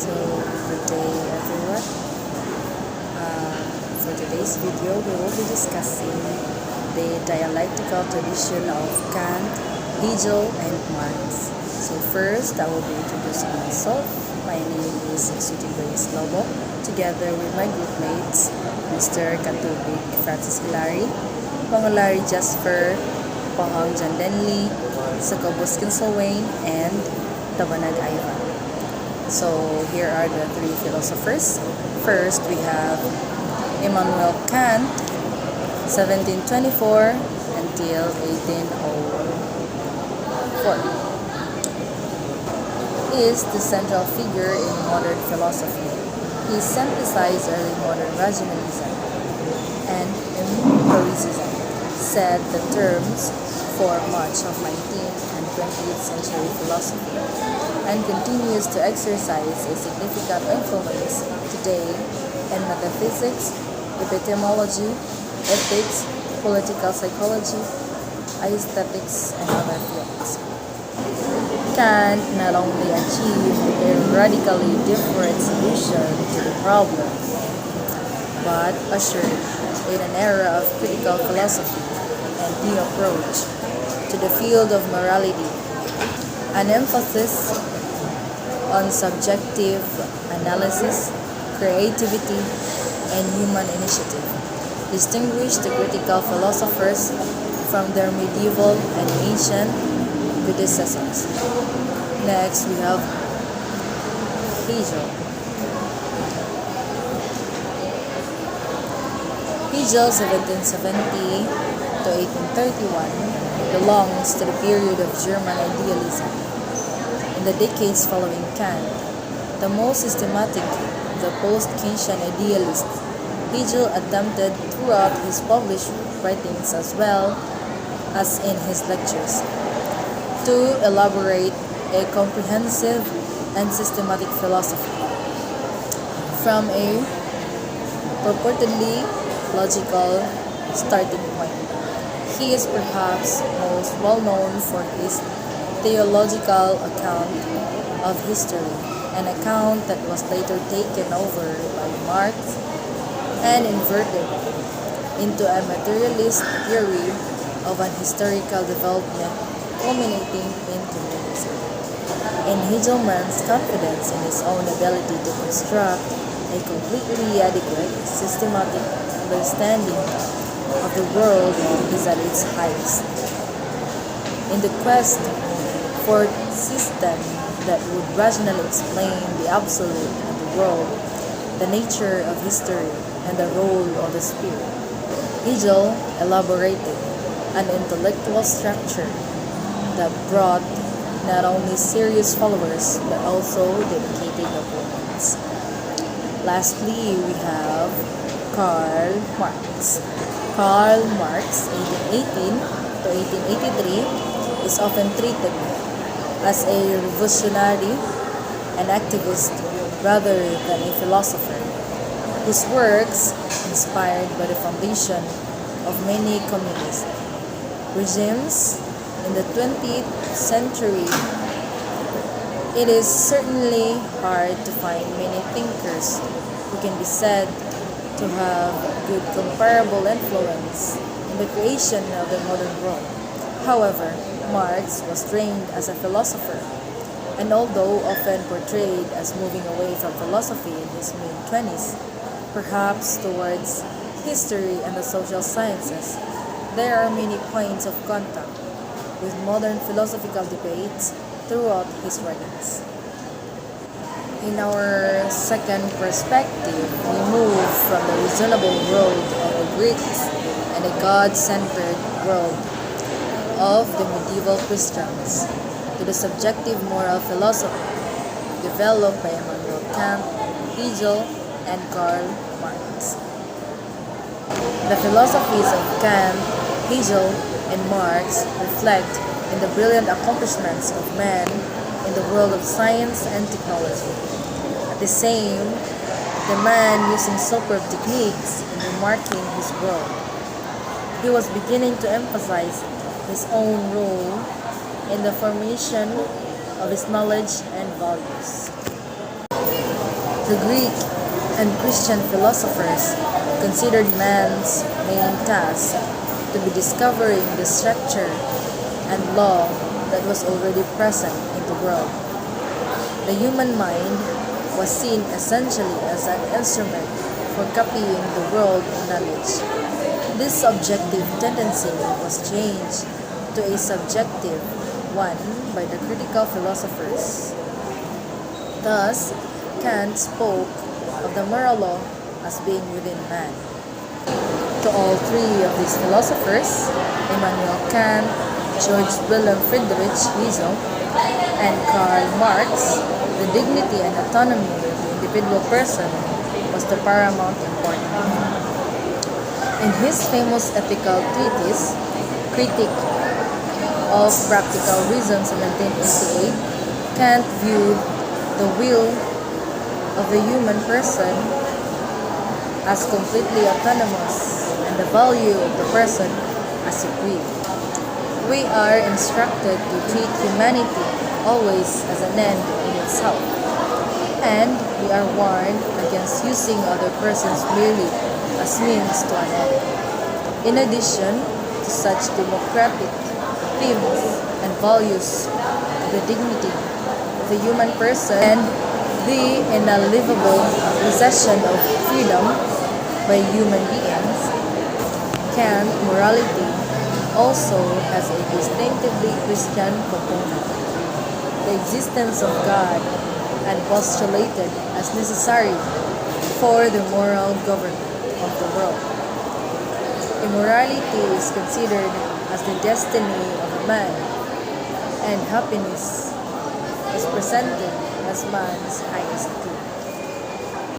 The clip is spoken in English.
So, good day everyone. For today's video, we will be discussing the dialectical tradition of Kant, Hegel, and Marx. So first, I will be introducing myself. My name is Sweetie Grace Lobo, together with my group mates, Mr. Katubig Francis Hilary, Pangolari Jasper, Pahang John Denley, Sakobos Kinselwain, and Tabanag Ivan. So here are the three philosophers. First, we have Immanuel Kant, 1724 until 1804. He is the central figure in modern philosophy. He synthesized early modern rationalism and empiricism, set the terms for much of 19th and 20th century philosophy, and continues to exercise a significant influence today in metaphysics, epistemology, ethics, political psychology, aesthetics, and other fields. Kant not only achieved a radically different solution to the problem, but ushered in an era of critical philosophy and new approach to the field of morality, an emphasis on subjective analysis, creativity, and human initiative, distinguished the critical philosophers from their medieval and ancient predecessors. Next, we have Hegel. Hegel, 1770 to 1831, belongs to the period of German idealism. In the decades following Kant, the most systematic of the post-Kantian idealists, Hegel attempted throughout his published writings as well as in his lectures to elaborate a comprehensive and systematic philosophy from a purportedly logical starting point. He is perhaps most well known for his theological account of history, an account that was later taken over by Marx and inverted into a materialist theory of an historical development culminating in communism. In Hegelman's confidence in his own ability to construct a completely adequate, systematic understanding of the world is at its highest. In the quest for a system that would rationally explain the absolute of the world, the nature of history, and the role of the spirit, Hegel elaborated an intellectual structure that brought not only serious followers but also dedicated opponents. Lastly, we have Karl Marx. Karl Marx, 1818 to 1883, is often treated as a revolutionary and activist rather than a philosopher. His works, inspired by the foundation of many communist regimes in the 20th century, it is certainly hard to find many thinkers who can be said to have good comparable influence in the creation of the modern world. However, Marx was trained as a philosopher, and although often portrayed as moving away from philosophy in his mid-20s, perhaps towards history and the social sciences, there are many points of contact with modern philosophical debates throughout his writings. In our second perspective, we move from the reasonable world of the Greeks and the God-centered world of the medieval Christians to the subjective moral philosophy developed by Immanuel Kant, Hegel, and Karl Marx. The philosophies of Kant, Hegel, and Marx reflect in the brilliant accomplishments of man in the world of science and technology. At the same, the man using superb techniques in remarking his world. He was beginning to emphasize his own role in the formation of his knowledge and values. The Greek and Christian philosophers considered man's main task to be discovering the structure and law that was already present in the world. The human mind was seen essentially as an instrument for copying the world in knowledge. This subjective tendency was changed to a subjective one by the critical philosophers. Thus, Kant spoke of the moral law as being within man. To all three of these philosophers, Immanuel Kant, George Wilhelm Friedrich Hegel, and Karl Marx, the dignity and autonomy of the individual person was the paramount importance. In his famous ethical treatise, Critique of Practical Reason, 1788, Kant viewed the will of the human person as completely autonomous and the value of the person as supreme. We are instructed to treat humanity always as an end in itself, and we are warned against using other persons merely as means to an end. In addition to such democratic themes and values, the dignity of the human person and the inalienable possession of freedom by human beings, Kant morality also has a distinctively Christian component. The existence of God and postulated as necessary for the moral government of the world. Immorality is considered as the destiny of a man, and happiness is presented as man's highest good.